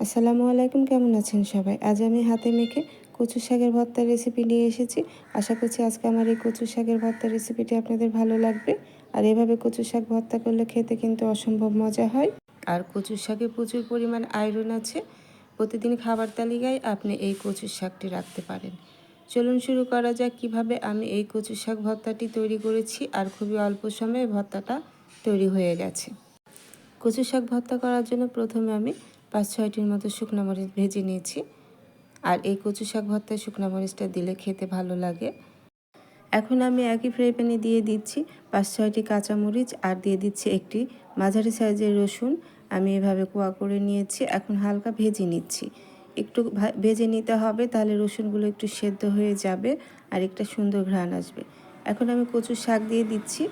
আসসালামু আলাইকুম, কেমন আছেন সবাই? আজ আমি হাতে মেখে কচু শাকের ভর্তার রেসিপি নিয়ে এসেছি। আশা করছি আজকে আমার এই কচু শাকের ভর্তার রেসিপিটি আপনাদের ভালো লাগবে। আর এভাবে কচু শাক ভর্তা করলে খেতে কিন্তু অসম্ভব মজা হয়। আর কচু শাকে প্রচুর পরিমাণ আয়রন আছে। প্রতিদিন খাবার তালিকায় আপনি এই কচু শাকটি রাখতে পারেন। চলুন শুরু করা যাক কীভাবে আমি এই কচু শাক ভর্তাটি তৈরি করেছি। আর খুবই অল্প সময়ে ভর্তাটা তৈরি হয়ে গেছে। কচু শাক ভর্তা করার জন্য প্রথমে আমি 5-6টির মতো শুকনো মরিচ ভেজে নিয়েছি। আর এই কচু শাক ভর্তায় শুকনো মরিচটা দিলে খেতে ভালো লাগে। এখন আমি একই ফ্রাই প্যানে দিয়ে দিচ্ছি 5-6টি কাঁচামরিচ আর দিয়ে দিচ্ছি একটি মাঝারি সাইজের রসুন। আমি এভাবে কোয়া করে নিয়েছি। এখন হালকা ভেজে নিচ্ছি। একটু ভেজে নিতে হবে, তাহলে রসুনগুলো একটু সেদ্ধ হয়ে যাবে আর একটা সুন্দর ঘ্রাণ আসবে। এখন আমি কচু শাক দিয়ে দিচ্ছি।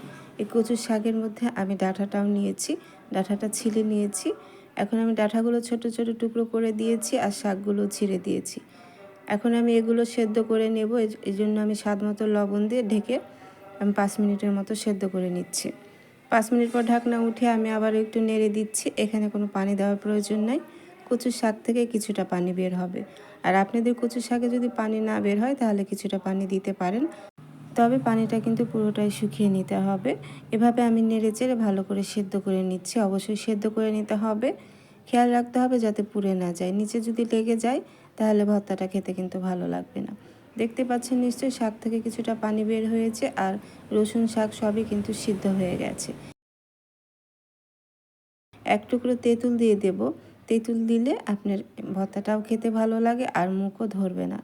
এই কচু শাকের মধ্যে আমি ডাঁটাটাও নিয়েছি, ডাঁটাটা ছিলে নিয়েছি। এখন আমি ডাঁটাগুলো ছোট ছোট টুকরো করে দিয়েছি আর শাকগুলো ছিঁড়ে দিয়েছি। এখন আমি এগুলো সেদ্ধ করে নেব। এই জন্য আমি স্বাদ মতো লবণ দিয়ে ঢেকে আমি 5 মিনিটের মতো সেদ্ধ করে নিচ্ছি। 5 মিনিট পর ঢাকনা উঠে আমি আবার একটু নেড়ে দিচ্ছি। এখানে কোনো পানি দেওয়ার প্রয়োজন নাই। কচু শাক থেকে কিছুটা পানি বের হবে। আর আপনাদের কচু শাকে যদি পানি না বের হয় তাহলে কিছুটা পানি দিতে পারেন, তবে পানিটা কিন্তু পুরোটাই শুকিয়ে নিতে হবে। এভাবে আমি নেড়ে চেড়ে ভালো করে সেদ্ধ করে নিচ্ছি। অবশ্যই সেদ্ধ করে নিতে হবে। খেয়াল রাখতে হবে যাতে পুড়ে না যায়। নিচে যদি লেগে যায় তাহলে ভর্তাটা খেতে কিন্তু ভালো লাগবে না। দেখতে পাচ্ছেন নিশ্চয়ই শাক থেকে কিছুটা পানি বের হয়েছে আর রসুন শাক সবই কিন্তু সিদ্ধ হয়ে গেছে। এক টুকরো তেঁতুল দিয়ে দেব। তেঁতুল দিলে আপনার ভর্তাটাও খেতে ভালো লাগে আর মুখও ধরবে না।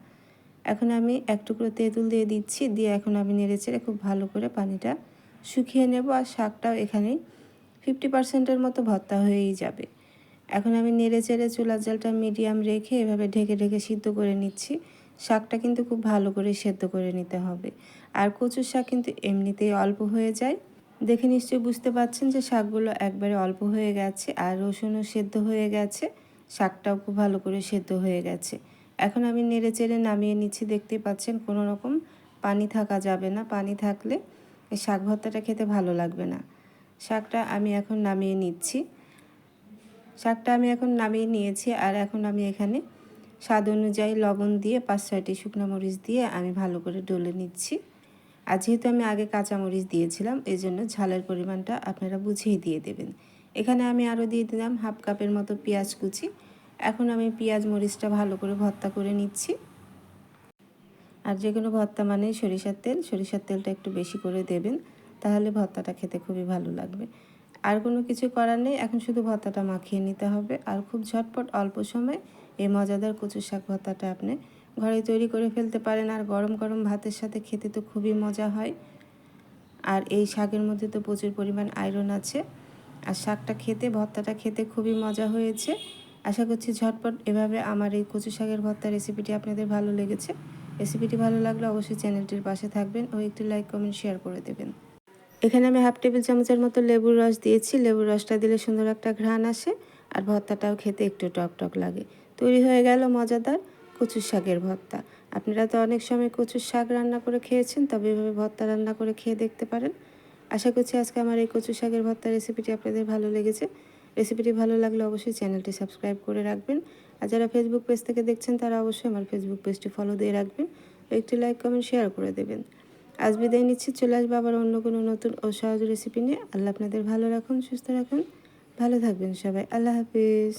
এখন আমি এক টুকরো তেঁতুল দিয়ে দিচ্ছি। দিয়ে এখন আমি নেড়েচেড়ে খুব ভালো করে পানিটা শুকিয়ে নেব। আর শাকটাও এখানে 50%-এর মতো ভর্তা হয়েই যাবে। এখন আমি নেড়েচেড়ে চুলার জালটা মিডিয়াম রেখে এভাবে ঢেকে ঢেকে সিদ্ধ করে নিচ্ছি। শাকটা কিন্তু খুব ভালো করে সেদ্ধ করে নিতে হবে। আর কচুর শাক কিন্তু এমনিতেই অল্প হয়ে যায়। দেখে নিশ্চয়ই বুঝতে পারছেন যে শাকগুলো একবারে অল্প হয়ে গেছে আর রসুনও সেদ্ধ হয়ে গেছে। শাকটাও খুব ভালো করে সেদ্ধ হয়ে গেছে। এখন আমি নেড়ে চেড়ে নামিয়ে নিচ্ছি। দেখতেই পাচ্ছেন কোনো রকম পানি থাকা যাবে না। পানি থাকলে এই শাক ভর্তাটা খেতে ভালো লাগবে না। শাকটা আমি এখন নামিয়ে নিচ্ছি। শাকটা আমি এখন নামিয়ে নিয়েছি। আর এখন আমি এখানে স্বাদ অনুযায়ী লবণ দিয়ে 5-6টি শুকনো মরিচ দিয়ে আমি ভালো করে ডলে নিচ্ছি। আর যেহেতু আমি আগে কাঁচামরিচ দিয়েছিলাম, এই জন্য ঝালের পরিমাণটা আপনারা বুঝিয়ে দিয়ে দেবেন। এখানে আমি আরও দিয়ে দিলাম হাফ কাপের মতো পেঁয়াজ কুচি। এখন আমি পেঁয়াজ মরিচটা ভালো করে ভর্তা করে নিচ্ছি। আর যে কোনো ভর্তা মানেই সরিষার তেলটা একটু বেশি করে দেবেন, তাহলে ভর্তাটা খেতে খুবই ভালো লাগবে। আর কোনো কিছু করার নেই, এখন শুধু ভর্তাটা মাখিয়ে নিতে হবে। আর খুব ঝটপট অল্প সময় এই মজাদার কচু শাক ভর্তাটা আপনি ঘরে তৈরি করে ফেলতে পারেন। আর গরম গরম ভাতের সাথে খেতে তো খুবই মজা হয়। আর এই শাকের মধ্যে তো প্রচুর পরিমাণ আয়রন আছে। আর শাকটা খেতে, ভর্তাটা খেতে খুবই মজা হয়েছে। আশা করছি ঝটপট এভাবে আমার এই কচু শাকের ভর্তা রেসিপিটি আপনাদের ভালো লেগেছে। রেসিপিটি ভালো লাগলে অবশ্যই চ্যানেলটির পাশে থাকবেন ও একটি লাইক কমেন্ট শেয়ার করে দেবেন। এখানে আমি হাফ টেবিল চামচের মতো লেবুর রস দিয়েছি। লেবুর রসটা দিলে সুন্দর একটা ঘ্রাণ আসে আর ভর্তাটাও খেতে একটু টক টক লাগে। তৈরি হয়ে গেল মজাদার কচু শাকের ভর্তা। আপনারা তো অনেক সময় কচুর শাক রান্না করে খেয়েছেন, তবে এভাবে ভর্তা রান্না করে খেয়ে দেখতে পারেন। আশা করছি আজকে আমার এই কচু শাকের ভর্তা রেসিপিটি আপনাদের ভালো লেগেছে। রেসিপিটি ভালো লাগলে অবশ্যই চ্যানেলটি সাবস্ক্রাইব করে রাখবেন। আর যারা ফেসবুক পেজ থেকে দেখছেন তারা অবশ্যই আমার ফেসবুক পেজটি ফলো দিয়ে রাখবেন ও একটি লাইক কমেন্ট শেয়ার করে দেবেন। আজ বিদায় নিচ্ছি। চলে আসবো আবার অন্য কোনো নতুন ও সহজ রেসিপি নিয়ে। আল্লাহ আপনাদের ভালো রাখুন, সুস্থ রাখুন, ভালো থাকবেন সবাই। আল্লাহ হাফিজ।